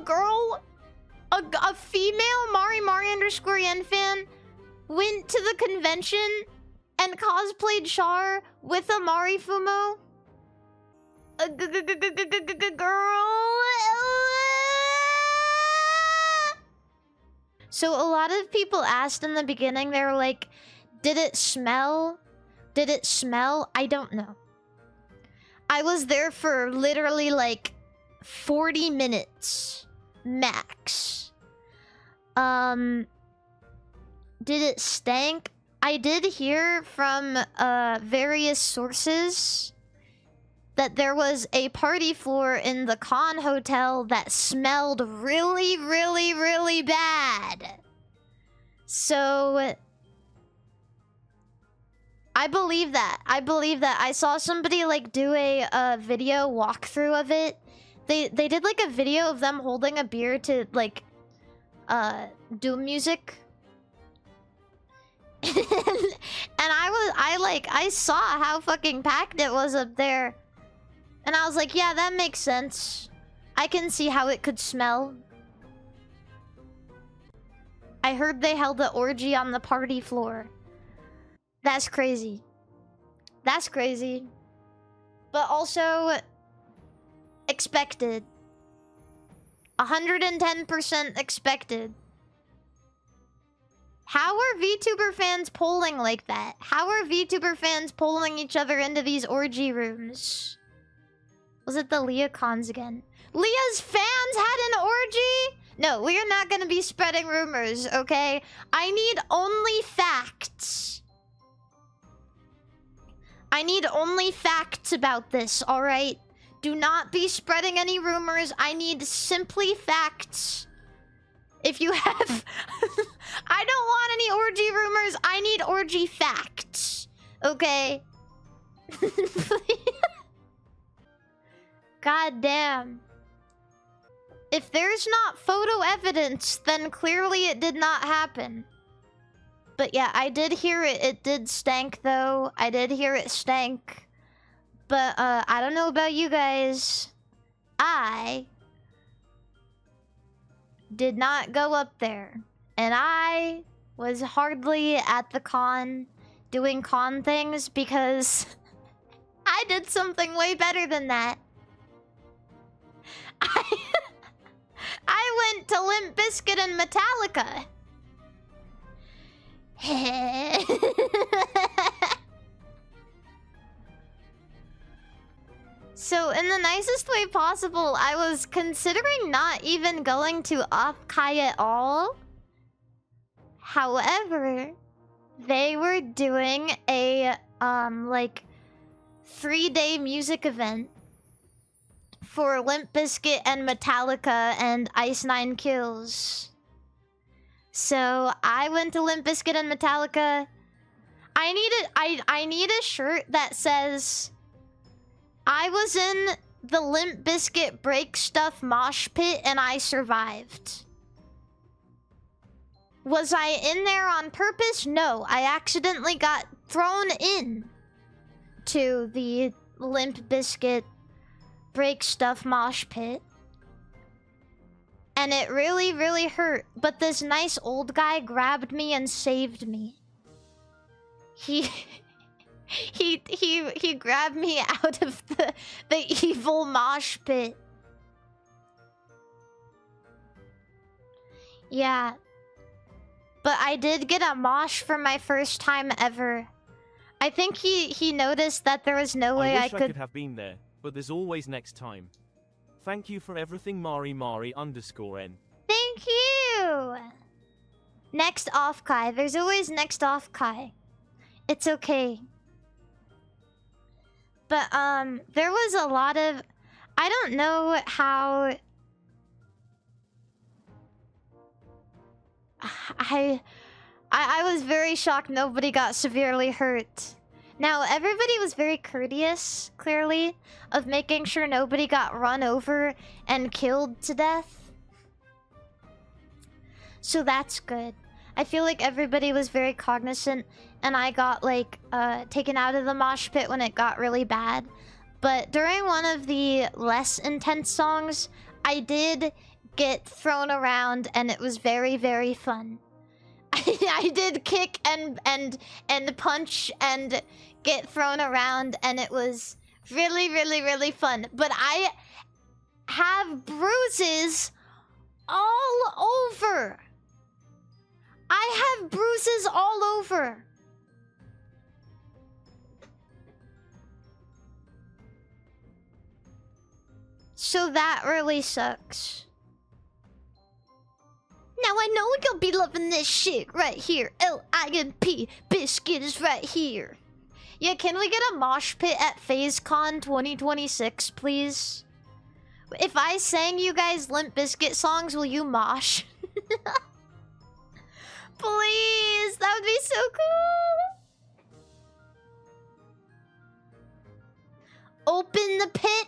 girl, a female MariMari underscore yen fan went to the convention and cosplayed Char with a Marifumo. A girl. So a lot of people asked in the beginning, they were like, did it smell? Did it smell? I don't know. I was there for literally like 40 minutes max. Did it stank? I did hear from various sources that there was a party floor in the con hotel that smelled really, really, really bad. So I believe that. I believe that. I saw somebody like do a video walkthrough of it. They did like a video of them holding a beer to like doom music. And I saw how fucking packed it was up there. And I was like, yeah, that makes sense. I can see how it could smell. I heard they held an orgy on the party floor. That's crazy. That's crazy. But also expected. 110% expected. How are VTuber fans polling like that? How are VTuber fans polling each other into these orgy rooms? Was it the Leah cons again? Leah's fans had an orgy? No, we are not going to be spreading rumors, okay? I need only facts. I need only facts about this, alright? Do not be spreading any rumors. I need simply facts. If you have... I don't want any orgy rumors. I need orgy facts. Okay? God damn. If there's not photo evidence, then clearly it did not happen. But yeah, I did hear it. It did stank, though. I did hear it stank. But, I don't know about you guys. I did not go up there. And I was hardly at the con doing con things because I did something way better than that. I went to Limp Bizkit and Metallica. So, in the nicest way possible, I was considering not even going to OffKai at all. However, they were doing a, like, 3-day music event for Limp Bizkit and Metallica and Ice 9 Kills. So I went to Limp Bizkit and Metallica. I need a shirt that says I was in the Limp Bizkit Break Stuff mosh pit and I survived. Was I in there on purpose? No, I accidentally got thrown in to the Limp Bizkit Break Stuff mosh pit. And it really, really hurt. But this nice old guy grabbed me and saved me. He grabbed me out of the evil mosh pit. Yeah. But I did get a mosh for my first time ever. I think he noticed that there was no way I could have been there, but there's always next time. Thank you for everything, MariMari_N. Thank you! Next OffKai. There's always next OffKai. It's okay. But, there was a lot of... I don't know how... I was very shocked nobody got severely hurt. Now, everybody was very courteous, clearly, of making sure nobody got run over and killed to death. So that's good. I feel like everybody was very cognizant, and I got, like, taken out of the mosh pit when it got really bad. But during one of the less intense songs, I did get thrown around, and it was very, very fun. I did kick and punch and get thrown around, and it was really, really, really fun. But I have bruises all over. I have bruises all over. So that really sucks. Now I know you'll be loving this shit right here. L-I-M-P. Biscuit is right here. Yeah, can we get a mosh pit at FazeCon 2026, please? If I sang you guys Limp Bizkit songs, will you mosh? Please, that would be so cool. Open the pit.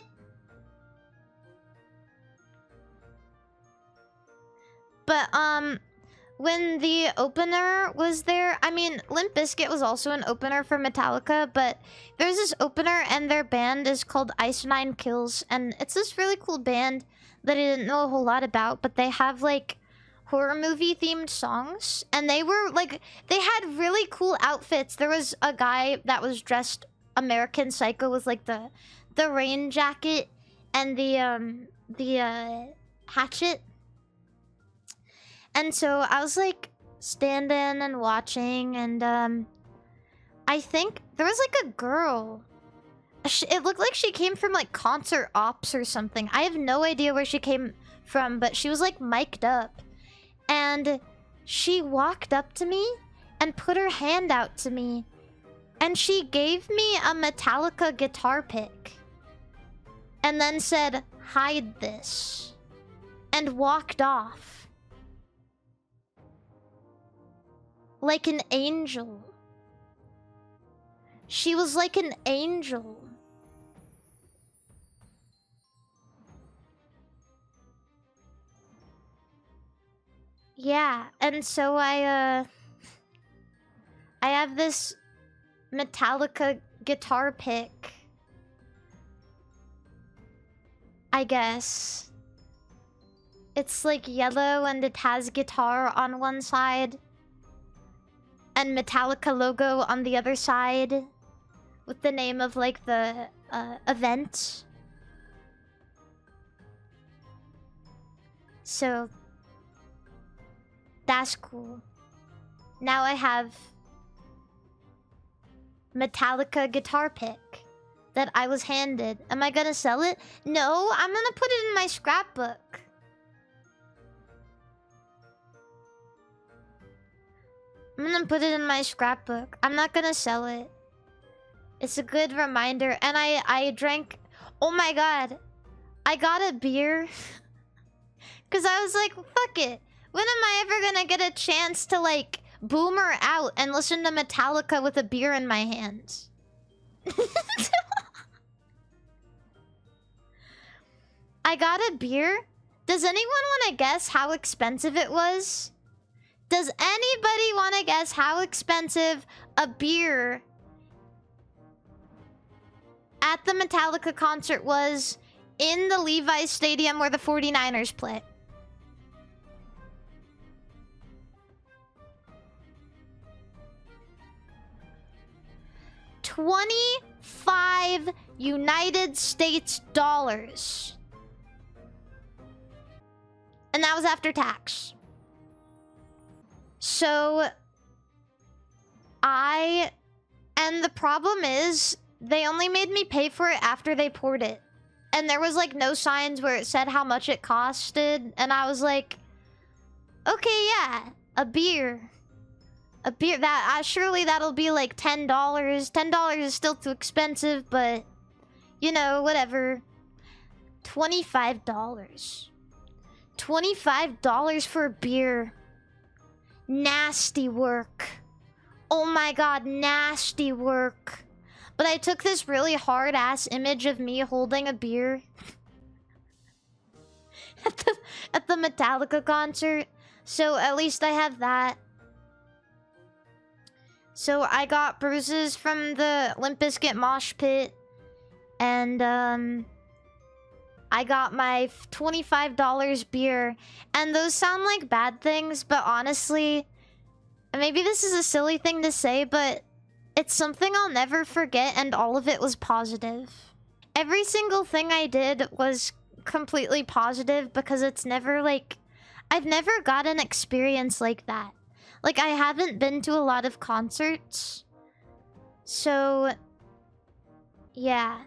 But, when the opener was there, I mean, Limp Bizkit was also an opener for Metallica, but there's this opener and their band is called Ice Nine Kills, and it's this really cool band that I didn't know a whole lot about, but they have, like, horror movie themed songs, and they were, like, they had really cool outfits. There was a guy that was dressed American Psycho with, like, the rain jacket and the hatchet. And so I was like standing and watching, and I think there was like a girl. It looked like she came from like concert ops or something. I have no idea where she came from, but she was like mic'd up. And she walked up to me and put her hand out to me. And she gave me a Metallica guitar pick. And then said, "Hide this." And walked off. Like an angel. She was like an angel. Yeah, and so I have this Metallica guitar pick. I guess. It's like yellow and it has guitar on one side. And Metallica logo on the other side. With the name of like the event. So that's cool. Now I have Metallica guitar pick that I was handed. Am I gonna sell it? No, I'm gonna put it in my scrapbook. I'm gonna put it in my scrapbook. I'm not gonna sell it. It's a good reminder. And I drank... Oh my god. I got a beer. Because I was like, fuck it. When am I ever gonna get a chance to, like, boomer out and listen to Metallica with a beer in my hands? I got a beer. Does anyone want to guess how expensive it was? Does anybody want to guess how expensive a beer at the Metallica concert was in the Levi's Stadium where the 49ers play? $25 United States dollars. And that was after tax. So, and the problem is, they only made me pay for it after they poured it. And there was, like, no signs where it said how much it costed. And I was like, okay, yeah, a beer. A beer, surely that'll be, like, $10. $10 is still too expensive, but, you know, whatever. $25. $25 for a beer. Nasty work. Oh my god, nasty work. But I took this really hard-ass image of me holding a beer at the Metallica concert. So at least I have that. So I got bruises from the Limp Bizkit mosh pit. And, I I got my $25 beer. And those sound like bad things, but honestly, maybe this is a silly thing to say, but it's something I'll never forget, and all of it was positive. Every single thing I did was completely positive because it's never like... I've never got an experience like that. Like, I haven't been to a lot of concerts. So... yeah.